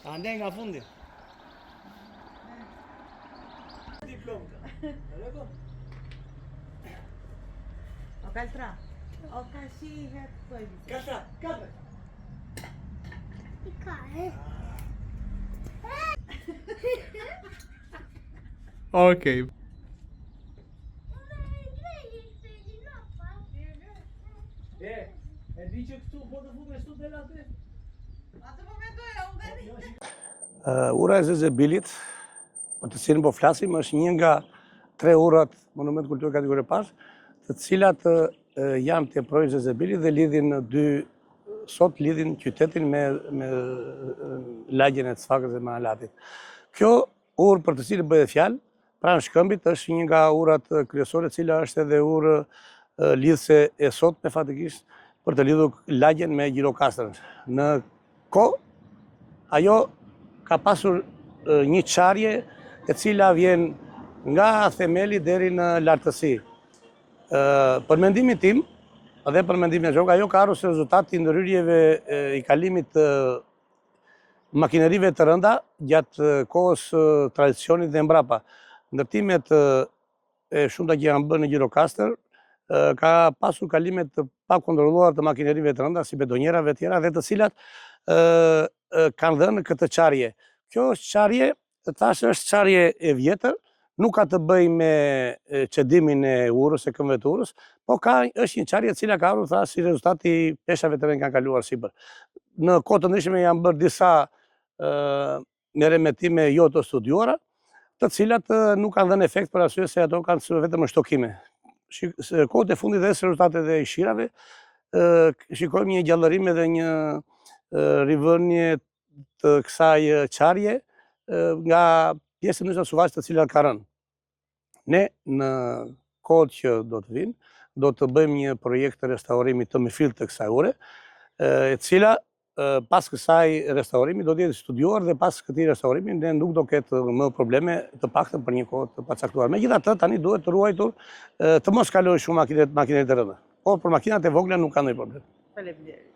Andaj nga fundi. O kaltra. O ka shihet thoj. Kaltra, kaltra. I ka, Okej. E di që këtu po të fume shtu dhe late? Atë po mendoja, unë tani. Ura e Zezebilit, për të cilën po flasim, është një nga 3 urat Monument Kulturë kategori pas, të cilat janë të projë Zezebilit dhe sot lidhin qytetin me lagjen e Cfakës dhe Manalatit. Kjo urë për të cilën bëhet fjalë, pranë Shkëmbit, është një nga urat kryesore, cila është edhe urë lidhse e sot me fatikisht për të lidhur lagjen me Gjirokastrën. Në kohë, ajo ka pasur një qarje e cila vjen nga themeli deri në lartësi. Për mendimin tim, dhe për mendimin e Zhok, ajo ka ardhur si rezultat i ndërhyrjeve i kalimit të makinerive të rënda gjatë kohës tradicionit dhe mbrapa. Ndërtimet e shumta që janë bërë në Gjirokastër ka pasur kalimet të pakontrolluar të makinerive të rënda, si bedonjerave të tjera, dhe të cilat kanë dhënë këtë qarje. Kjo është qarje, thashë është qarje e vjetër, nuk ka të bëjë me qedimin e urës, e këmbëve të urës, po është një qarje e cila ka ardhur thashë si rezultat i peshave të kanë kaluar sipër. Në kohë të ndryshme janë bërë disa remetime jo të studiuara, të cilat nuk kanë dhënë efekt për arsye se ato kanë vetëm shtokime. Kohët e fundit dhe së rezultatet e shirave, shikojmë një gjallërim dhe një rivënie të kësaj qarje nga pjesë në suvaqe të cilat ka rënë. Ne në kohët që do të vinë, do të bëjmë një projekt të restaurimit të mifil të kësaj ure, e cila pas kësaj restaurimi do të jetë studiuar dhe pas këtij restaurimi ne nuk do ketë më probleme të paktën për një kohë të pacaktuar. Megjithatë, tani duhet të ruajtur të mos kalojë shumë makinet e rënda. Por për makinat e vogla nuk ka ndonjë problem. Faleminderit.